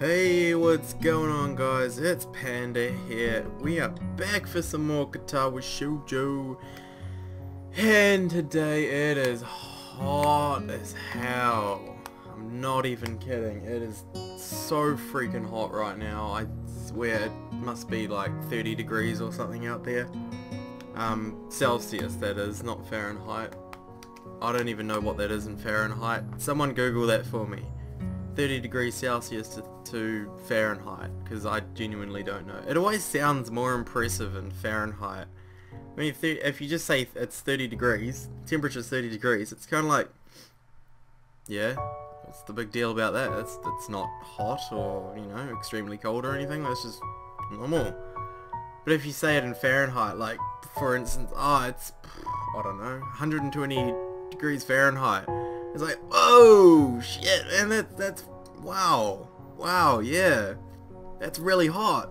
Hey, what's going on guys? It's Panda here. We are back for some more Katawa Shoujo. And today it is hot as hell. I'm not even kidding. It is so freaking hot right now. I swear it must be like 30 degrees or something out there. Celsius that is, not Fahrenheit. I don't even know what that is in Fahrenheit. Someone Google that for me. 30 degrees Celsius to Fahrenheit, because I genuinely don't know. It always sounds more impressive in Fahrenheit. I mean, if you just say it's 30 degrees, temperature's 30 degrees, it's kind of like, yeah, what's the big deal about that? It's not hot or, you know, extremely cold or anything, that's just normal. But if you say it in Fahrenheit, like, for instance, it's, I don't know, 120 degrees Fahrenheit. It's like, whoa, shit, man, that's, wow, yeah, that's really hot.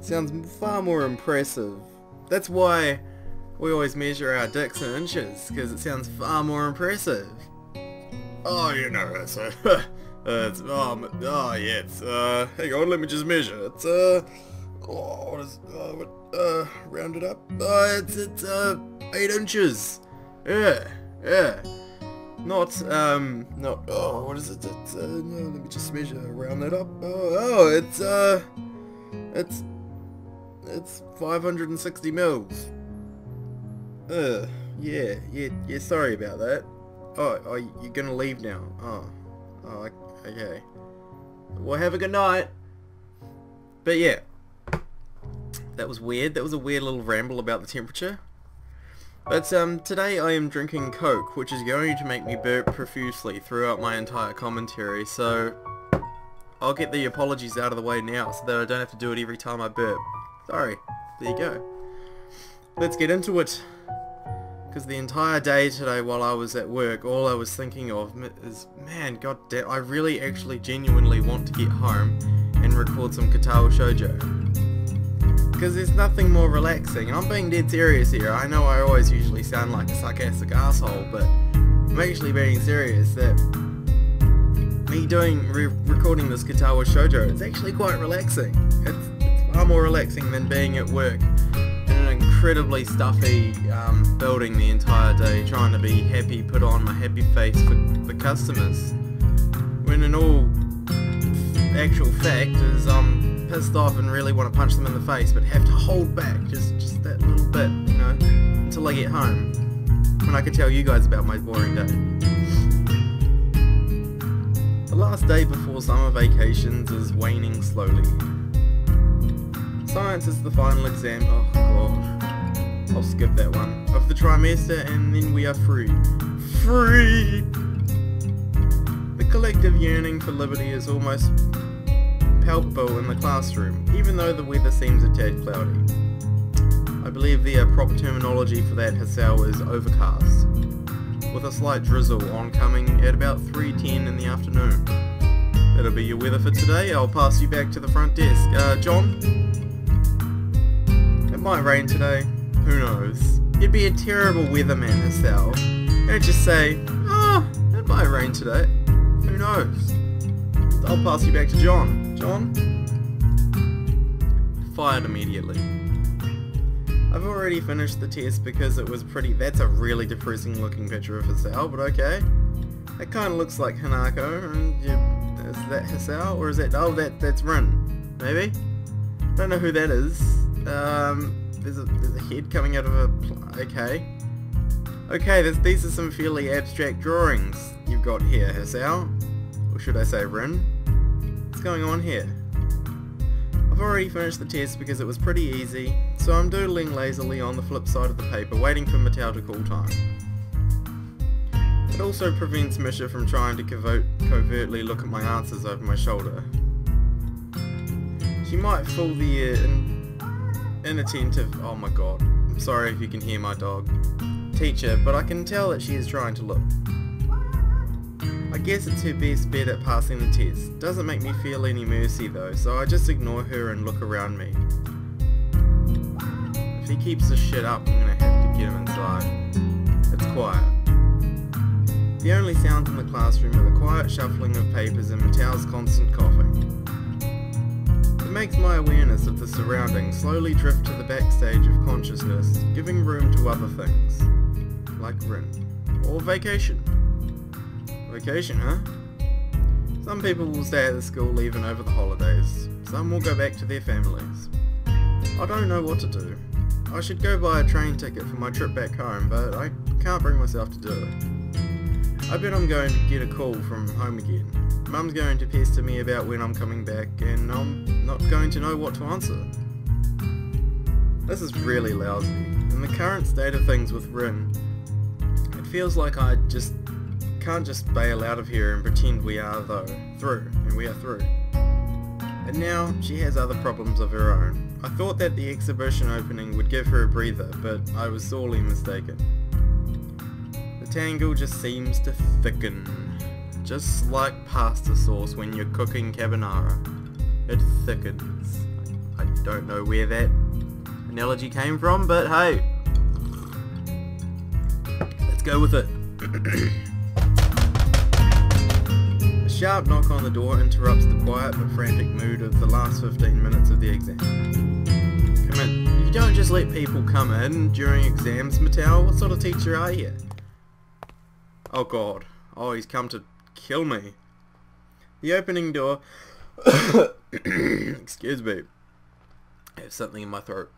Sounds far more impressive. That's why we always measure our dicks in inches, because it sounds far more impressive. Oh, you know, it's, hang on, let me just measure. It's, round it up. It's 8 inches. Yeah. Not, what is it? It's, no, let me just measure, round that up. It's 560 mils. Yeah, sorry about that. Oh, you're gonna leave now. Oh, okay. Well, have a good night. But yeah, that was weird. That was a weird little ramble about the temperature. But today I am drinking Coke, which is going to make me burp profusely throughout my entire commentary, so I'll get the apologies out of the way now so that I don't have to do it every time I burp. Sorry. There you go. Let's get into it. Because the entire day today while I was at work, all I was thinking of is, man, goddamn, I really actually genuinely want to get home and record some Katawa Shoujo. Because there's nothing more relaxing, and I'm being dead serious here. I know I always usually sound like a sarcastic asshole, but I'm actually being serious that me recording this Katawa Shoujo, it's actually quite relaxing. It's far more relaxing than being at work in an incredibly stuffy building the entire day, trying to be happy, put on my happy face for customers. When in all actual fact is pissed off and really want to punch them in the face, but have to hold back just that little bit, you know, until I get home, when I can tell you guys about my boring day. The last day before summer vacations is waning slowly. Science is the final exam, oh god, I'll skip that one, of the trimester, and then we are free. Free! The collective yearning for liberty is almost palpable in the classroom, even though the weather seems a tad cloudy. I believe the proper terminology for that, Hisao, is overcast, with a slight drizzle oncoming at about 3:10 in the afternoon. That'll be your weather for today. I'll pass you back to the front desk. John? It might rain today. Who knows? You'd be a terrible weatherman, Hisao. And just say, it might rain today. Who knows? I'll pass you back to John. John? Fired immediately. I've already finished the test because it was that's a really depressing looking picture of Hisao, but okay. It kind of looks like Hanako, and is that Hisao, or is that, that's Ren, maybe? I don't know who that is. There's a head coming out of a, okay, these are some fairly abstract drawings you've got here, Hisao. Or should I say Ren? What's going on here? I've already finished the test because it was pretty easy, so I'm doodling lazily on the flip side of the paper, waiting for Mattel to call time. It also prevents Misha from trying to covertly look at my answers over my shoulder. She might fool the inattentive, oh my god, I'm sorry if you can hear my dog, teacher, but I can tell that she is trying to look. I guess it's her best bet at passing the test. Doesn't make me feel any mercy though, so I just ignore her and look around me. If he keeps this shit up, I'm gonna have to get him inside. It's quiet. The only sounds in the classroom are the quiet shuffling of papers and Matao's constant coughing. It makes my awareness of the surroundings slowly drift to the backstage of consciousness, giving room to other things, like Ren, or vacation. Vacation, huh? Some people will stay at the school even over the holidays, some will go back to their families. I don't know what to do. I should go buy a train ticket for my trip back home, but I can't bring myself to do it. I bet I'm going to get a call from home again. Mum's going to pester me about when I'm coming back, and I'm not going to know what to answer. This is really lousy. In the current state of things with Rin, it feels like I just can't just bail out of here and pretend we are through. And now she has other problems of her own. I thought that the exhibition opening would give her a breather, but I was sorely mistaken. The tangle just seems to thicken, just like pasta sauce when you're cooking carbonara. It thickens. I don't know where that analogy came from, but hey, let's go with it. A sharp knock on the door interrupts the quiet but frantic mood of the last 15 minutes of the exam. Come in. You don't just let people come in during exams, Mattel. What sort of teacher are you? Oh god. Oh, he's come to kill me. The opening door... Excuse me. I have something in my throat.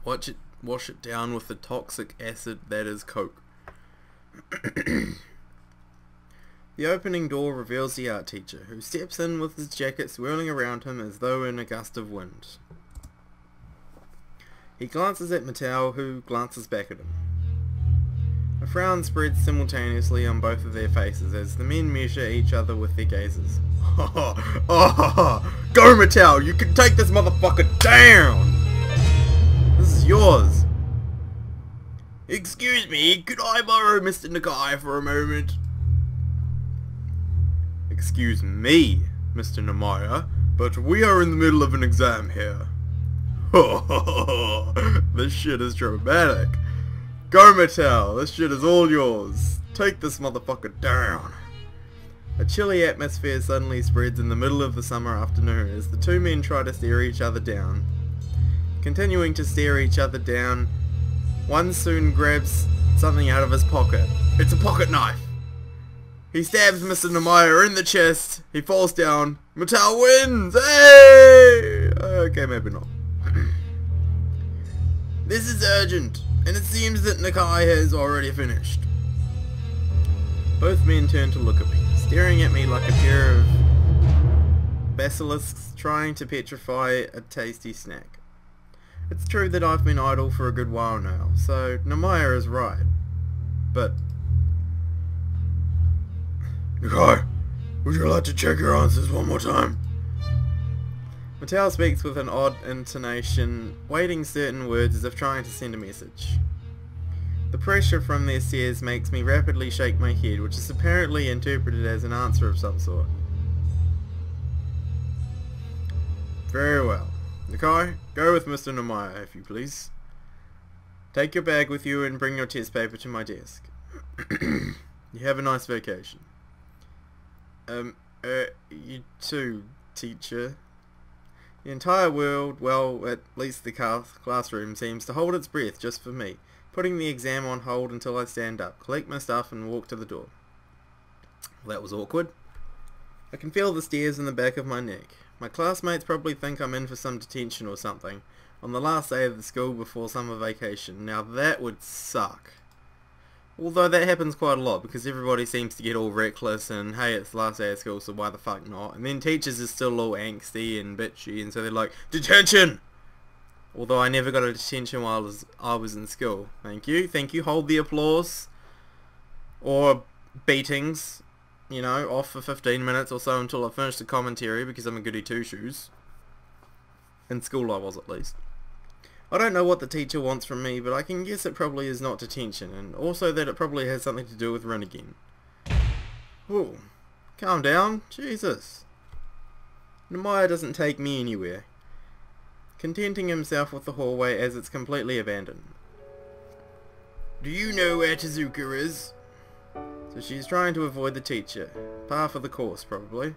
Wash it down with the toxic acid that is Coke. The opening door reveals the art teacher, who steps in with his jacket swirling around him as though in a gust of wind. He glances at Mattel, who glances back at him. A frown spreads simultaneously on both of their faces as the men measure each other with their gazes. Go Mattel, you can take this motherfucker down! This is yours! Excuse me, could I borrow Mr. Nakai for a moment? Excuse me, Mr. Namaya, but we are in the middle of an exam here. This shit is dramatic. Go Mattel, this shit is all yours. Take this motherfucker down. A chilly atmosphere suddenly spreads in the middle of the summer afternoon as the two men try to stare each other down. Continuing to stare each other down, one soon grabs something out of his pocket. It's a pocket knife. He stabs Mr. Namaya in the chest. He falls down. Mattel wins! Hey! Okay, maybe not. This is urgent, and it seems that Nakai has already finished. Both men turn to look at me, staring at me like a pair of basilisks trying to petrify a tasty snack. It's true that I've been idle for a good while now, so Namaya is right. But... Nakai, would you like to check your answers one more time? Mattel speaks with an odd intonation, weighting certain words as if trying to send a message. The pressure from their stares makes me rapidly shake my head, which is apparently interpreted as an answer of some sort. Very well. Nakai, go with Mr. Namaya, if you please. Take your bag with you and bring your test paper to my desk. You have a nice vacation. You too, teacher. The entire world, well, at least the classroom, seems to hold its breath just for me, putting the exam on hold until I stand up, collect my stuff and walk to the door. Well, that was awkward. I can feel the stares in the back of my neck. My classmates probably think I'm in for some detention or something, on the last day of the school before summer vacation. Now that would suck. Although that happens quite a lot, because everybody seems to get all reckless and, hey, it's the last day of school, so why the fuck not? And then teachers are still all angsty and bitchy, and so they're like, detention! Although I never got a detention while I was in school. Thank you, hold the applause. Or beatings, you know, off for 15 minutes or so until I finish the commentary, because I'm a goody two-shoes. In school I was, at least. I don't know what the teacher wants from me, but I can guess it probably is not detention, and also that it probably has something to do with Ren again. Ooh, calm down, Jesus. Namaya doesn't take me anywhere. contenting himself with the hallway as it's completely abandoned. Do you know where Tezuka is? So she's trying to avoid the teacher. Par for the course, probably.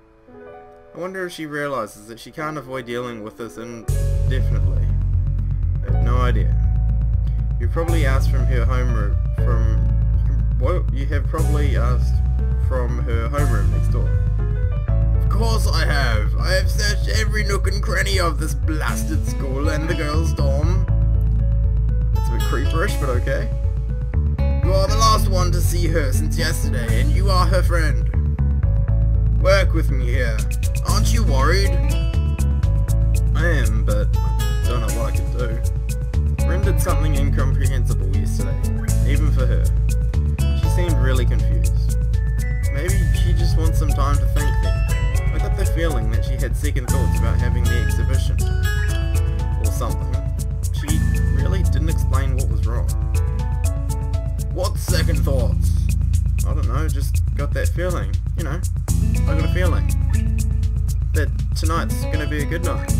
I wonder if she realizes that she can't avoid dealing with this indefinitely. I have no idea. You probably asked from her homeroom. You have probably asked from her homeroom next door. Of course I have. I have searched every nook and cranny of this blasted school and the girls' dorm. That's a bit creeperish, but okay. You are the last one to see her since yesterday, and you are her friend. Work with me here. Aren't you worried? I am, but I don't know what I can do. Ren did something incomprehensible yesterday, even for her. She seemed really confused. Maybe she just wants some time to think then. I got the feeling that she had second thoughts about having the exhibition. Or something. She really didn't explain what was wrong. What second thoughts? I don't know, just got that feeling. You know, I got a feeling that tonight's gonna be a good night.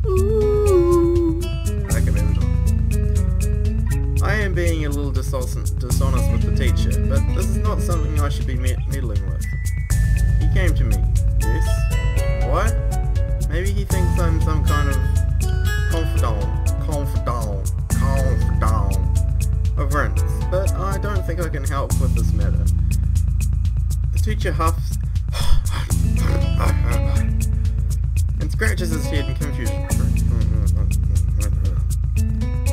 Ooh. Okay, maybe not. I am being a little dishonest with the teacher, but this is not something I should be meddling with. He came to me, yes? What? Maybe he thinks I'm some kind of confidant of Ren's, but I don't think I can help with this matter. The teacher huffs and scratches his head in confusion.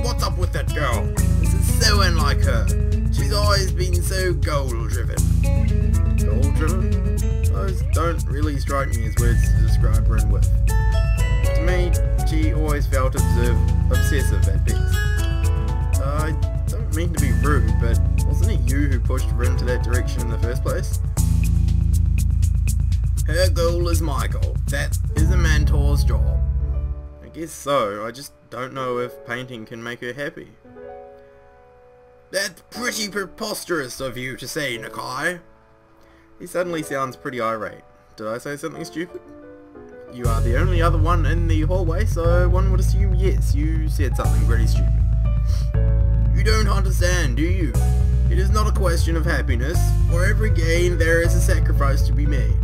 What's up with that girl? This is so unlike her. She's always been so goal-driven. Goal-driven? Those don't really strike me as words to describe Ren with. To me, she always felt obsessive at best. I don't mean to be rude, but wasn't it you who pushed Ren to that direction in the first place? Her goal is my goal. That is a mentor's job. I guess so. I just don't know if painting can make her happy. That's pretty preposterous of you to say, Nakai. He suddenly sounds pretty irate. Did I say something stupid? You are the only other one in the hallway, so one would assume yes, you said something pretty stupid. You don't understand, do you? It is not a question of happiness. For every gain, there is a sacrifice to be made.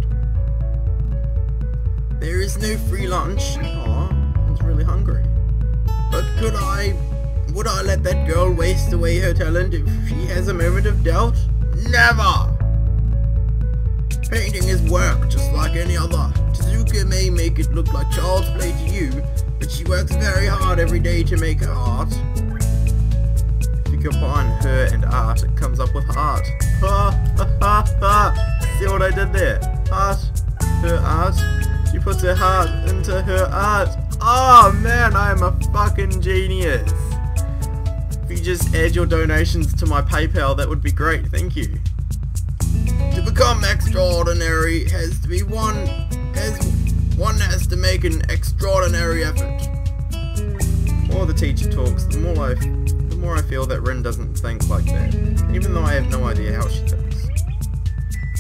There is no free lunch. Aw, I was really hungry. But would I let that girl waste away her talent if she has a moment of doubt? Never! Painting is work, just like any other. Tezuka may make it look like child's play to you, but she works very hard every day to make her art. If you combine her and art, it comes up with art. Ha ha ha ha! See what I did there? Art, her art. She puts her heart into her art. Oh man, I am a fucking genius. If you just add your donations to my PayPal, that would be great, thank you. To become extraordinary one has to make an extraordinary effort. The more the teacher talks, the more I feel that Ren doesn't think like that, even though I have no idea how she thinks.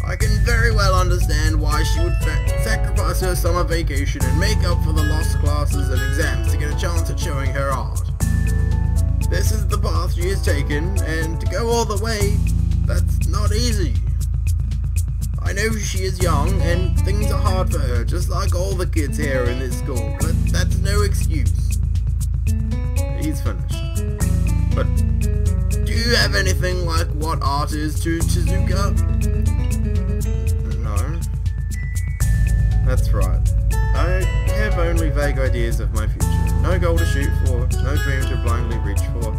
I can very well understand why she would sacrifice her summer vacation and make up for the lost classes and exams to get a chance at showing her art. This is the path she has taken, and to go all the way, that's not easy. I know she is young, and things are hard for her, just like all the kids here in this school, but that's no excuse. He's finished. But, do you have anything like what art is to Tezuka? No. That's right. I have only vague ideas of my future. No goal to shoot for, no dream to blindly reach for.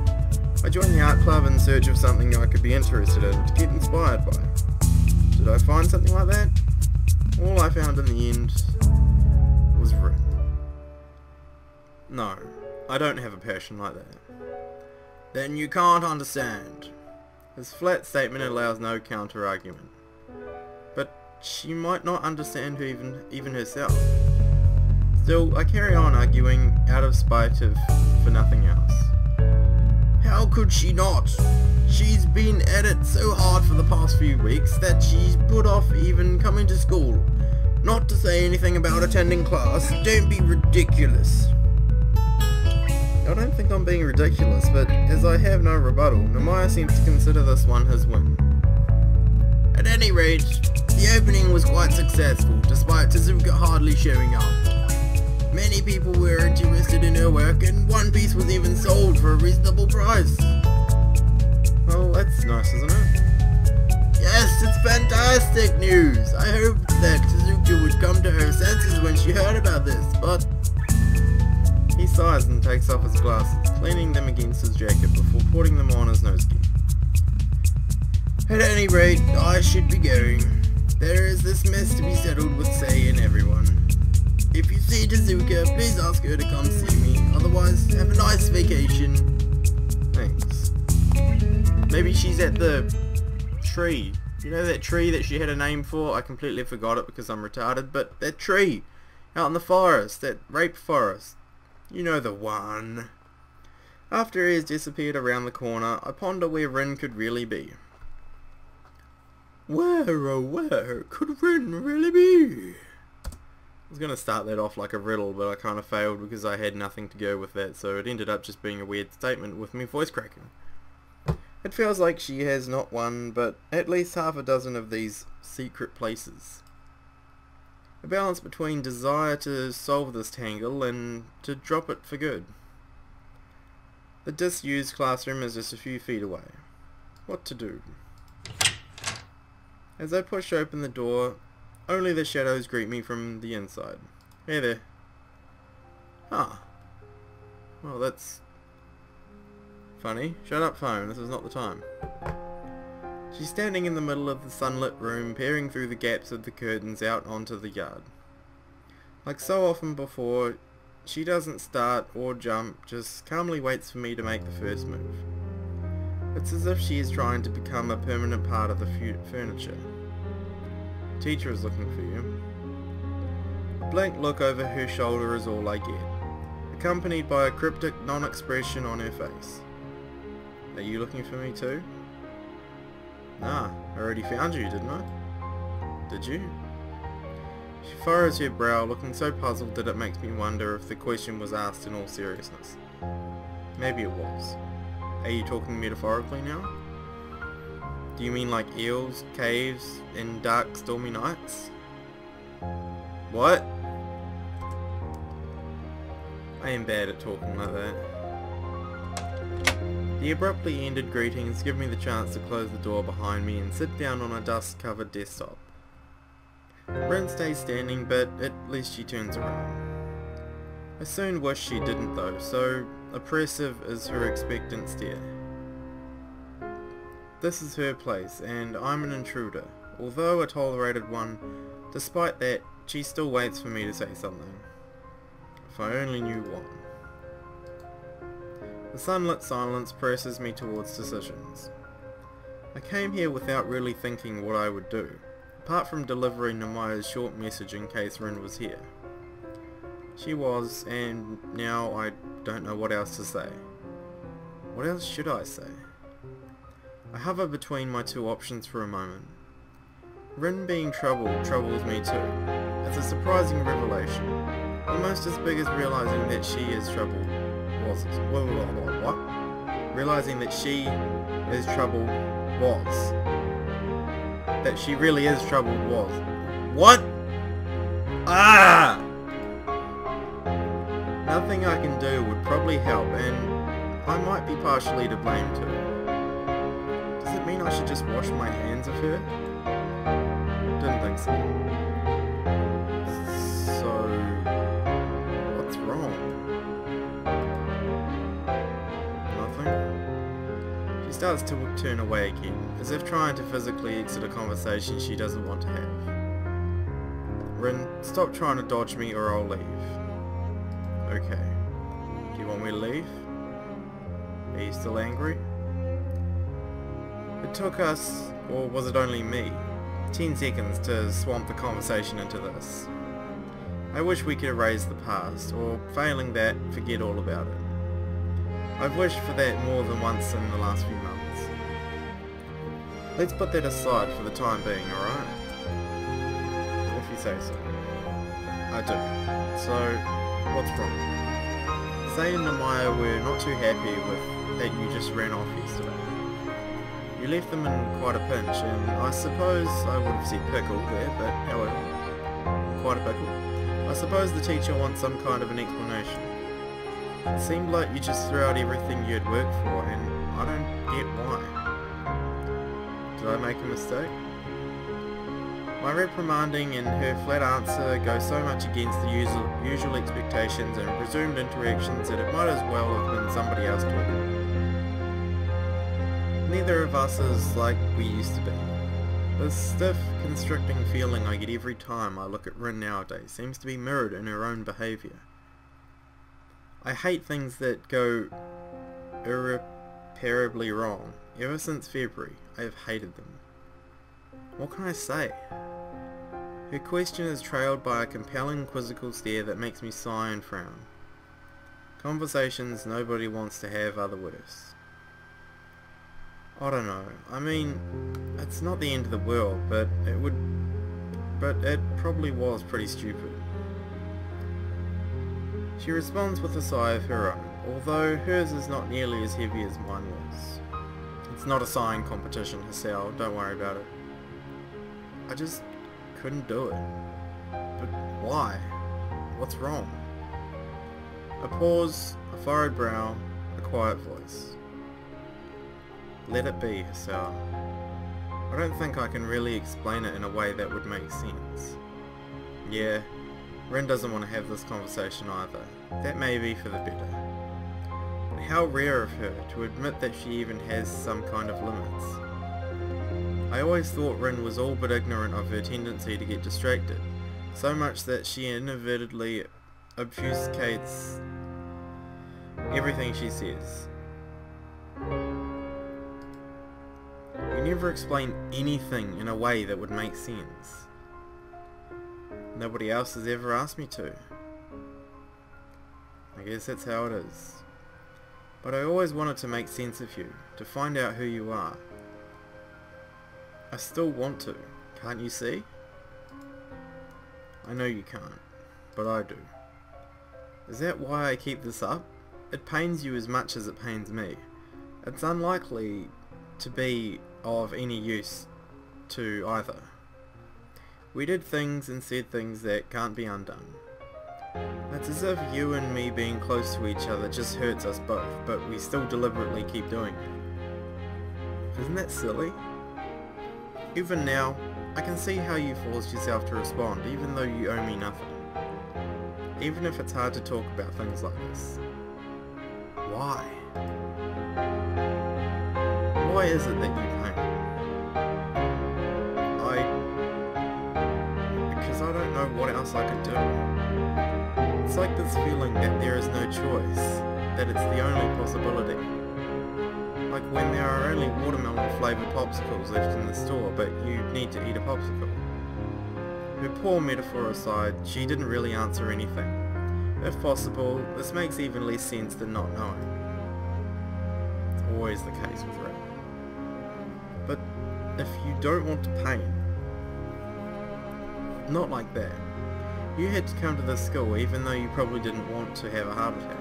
I joined the art club in search of something I could be interested in, to get inspired by. Did I find something like that? All I found in the end was Ren. No, I don't have a passion like that. Then you can't understand. His flat statement allows no counter-argument. But she might not understand her even herself. Still, I carry on arguing out of spite for nothing else. How could she not? She's been at it so hard for the past few weeks that she's put off even coming to school. Not to say anything about attending class. Don't be ridiculous. I don't think I'm being ridiculous, but as I have no rebuttal, Namaya seems to consider this one his win. At any rate, the opening was quite successful, despite Tezuka hardly showing up. Many people were interested in her work, and one piece was even sold for a reasonable price. Well, that's nice, isn't it? Yes, it's fantastic news! I hoped that Tezuka would come to her senses when she heard about this, but... He sighs and takes off his glasses, cleaning them against his jacket before putting them on his nose gear. At any rate, I should be going. There is this mess to be settled with Sei and everyone. If you see Tezuka, please ask her to come see me. Otherwise, have a nice vacation. Thanks. Maybe she's at the tree. You know that tree that she had a name for? I completely forgot it because I'm retarded, but that tree out in the forest, that rape forest. You know the one. After he has disappeared around the corner, I ponder where Ren could really be. Where, oh where could Ren really be? I was going to start that off like a riddle, but I kind of failed because I had nothing to go with that, so it ended up just being a weird statement with me voice cracking. It feels like she has not one, but at least half a dozen of these secret places. A balance between desire to solve this tangle and to drop it for good. The disused classroom is just a few feet away. What to do? As I push open the door, only the shadows greet me from the inside. Hey there. Huh. Well, that's funny. Shut up, phone. This is not the time. She's standing in the middle of the sunlit room, peering through the gaps of the curtains out onto the yard. Like so often before, she doesn't start or jump, just calmly waits for me to make the first move. It's as if she is trying to become a permanent part of the furniture. Teacher is looking for you. A blank look over her shoulder is all I get, accompanied by a cryptic non-expression on her face. Are you looking for me too? Nah, I already found you, didn't I? Did you? She furrows her brow, looking so puzzled that it makes me wonder if the question was asked in all seriousness. Maybe it was. Are you talking metaphorically now? Do you mean like eels, caves, and dark stormy nights? What? I am bad at talking like that. The abruptly ended greetings give me the chance to close the door behind me and sit down on a dust-covered desktop. Ren stays standing, but at least she turns around. I soon wish she didn't though, so oppressive is her expectant stare. This is her place, and I'm an intruder, although a tolerated one. Despite that, she still waits for me to say something. If I only knew what. The sunlit silence presses me towards decisions. I came here without really thinking what I would do, apart from delivering Namaya's short message in case Ren was here. She was, and now I don't know what else to say. What else should I say? I hover between my two options for a moment. Ren being troubled troubles me too. It's a surprising revelation, almost as big as realizing that she is troubled. What? Realizing that she is troubled was. That she really is troubled was. What? Ah! Nothing I can do would probably help, and I might be partially to blame too. Does it mean I should just wash my hands of her? Didn't think so. So, what's wrong? Nothing? She starts to turn away again, as if trying to physically exit a conversation she doesn't want to have. Ren, stop trying to dodge me or I'll leave. Okay. Do you want me to leave? Are you still angry? It took us, or was it only me, 10 seconds to swamp the conversation into this. I wish we could erase the past, or failing that, forget all about it. I've wished for that more than once in the last few months. Let's put that aside for the time being, alright? If you say so. I do. So, what's wrong? Say and Namaya were not too happy with that you just ran off yesterday. You left them in quite a pinch, and I suppose I would have said pickle there, but however, quite a pickle. I suppose the teacher wants some kind of an explanation. It seemed like you just threw out everything you had worked for, and I don't get why. Did I make a mistake? My reprimanding and her flat answer go so much against the usual expectations and presumed interactions that it might as well have been somebody else talking. Neither of us is like we used to be. The stiff, constricting feeling I get every time I look at Rin nowadays seems to be mirrored in her own behaviour. I hate things that go irreparably wrong. Ever since February, I have hated them. What can I say? Her question is trailed by a compelling quizzical stare that makes me sigh and frown. Conversations nobody wants to have are the worst. I don't know. I mean, it's not the end of the world, but it probably was pretty stupid. She responds with a sigh of her own, although hers is not nearly as heavy as mine was. It's not a sighing competition, Hisao, don't worry about it. I just couldn't do it. But why? What's wrong? A pause, a furrowed brow, a quiet voice. Let it be, Hisao. I don't think I can really explain it in a way that would make sense. Yeah, Ren doesn't want to have this conversation either. That may be for the better. But how rare of her to admit that she even has some kind of limits. I always thought Rin was all but ignorant of her tendency to get distracted, so much that she inadvertently obfuscates everything she says. You never explain anything in a way that would make sense. Nobody else has ever asked me to. I guess that's how it is. But I always wanted to make sense of you, to find out who you are. I still want to, can't you see? I know you can't, but I do. Is that why I keep this up? It pains you as much as it pains me. It's unlikely to be of any use to either. We did things and said things that can't be undone. It's as if you and me being close to each other just hurts us both, but we still deliberately keep doing it. Isn't that silly? Even now, I can see how you forced yourself to respond even though you owe me nothing. Even if it's hard to talk about things like this. Why? Why is it that you pain? Because I don't know what else I could do. It's like this feeling that there is no choice, that it's the only possibility. Like when there are only watermelon flavoured popsicles left in the store, but you need to eat a popsicle. Her poor metaphor aside, she didn't really answer anything. If possible, this makes even less sense than not knowing. It's always the case with Ren. But if you don't want to pain, not like that. You had to come to this school even though you probably didn't want to have a heart attack.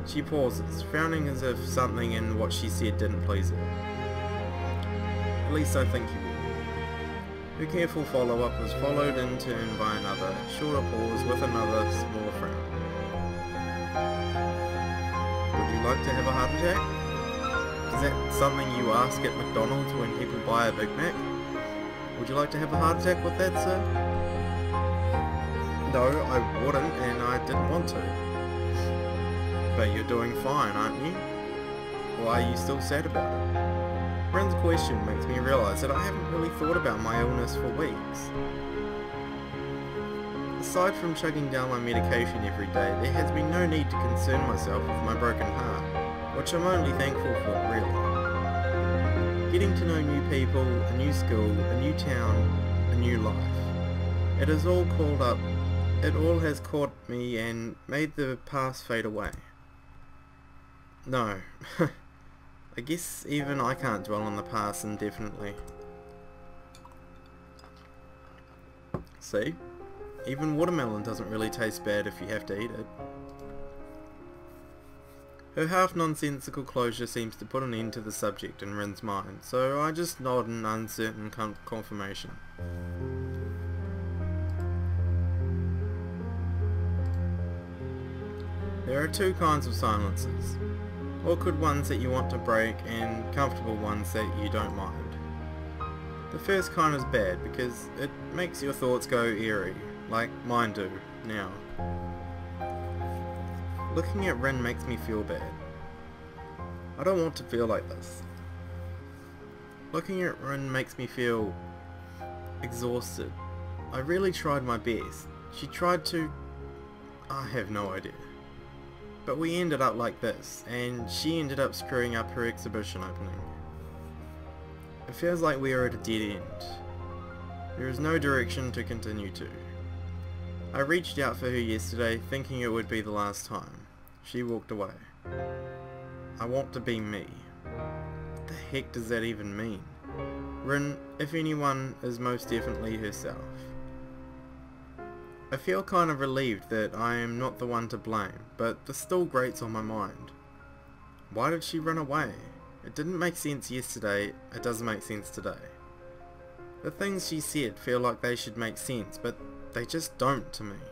She pauses, frowning as if something in what she said didn't please her. At least I think you will. Her careful follow-up was followed in turn by another, shorter pause with another, smaller frown. Would you like to have a heart attack? Is that something you ask at McDonald's when people buy a Big Mac? Would you like to have a heart attack with that, sir? No, I wouldn't, and I didn't want to. But you're doing fine, aren't you? Why are you still sad about it? Ren's question makes me realise that I haven't really thought about my illness for weeks. Aside from chugging down my medication every day, there has been no need to concern myself with my broken heart, which I'm only thankful for, really. Getting to know new people, a new school, a new town, a new life. It has all has caught me and made the past fade away. No, I guess even I can't dwell on the past indefinitely. See? Even watermelon doesn't really taste bad if you have to eat it. Her half-nonsensical closure seems to put an end to the subject in Rin's mind, so I just nod in uncertain confirmation. There are two kinds of silences. Awkward ones that you want to break, and comfortable ones that you don't mind. The first kind is bad because it makes your thoughts go eerie, like mine do, now. Looking at Ren makes me feel bad. I don't want to feel like this. Looking at Ren makes me feel exhausted. I really tried my best. She tried to... I have no idea. But we ended up like this, and she ended up screwing up her exhibition opening. It feels like we are at a dead end. There is no direction to continue to. I reached out for her yesterday, thinking it would be the last time. She walked away. I want to be me. What the heck does that even mean? Rin, if anyone, is most definitely herself. I feel kind of relieved that I am not the one to blame, but this still grates on my mind. Why did she run away? It didn't make sense yesterday, it doesn't make sense today. The things she said feel like they should make sense, but they just don't to me.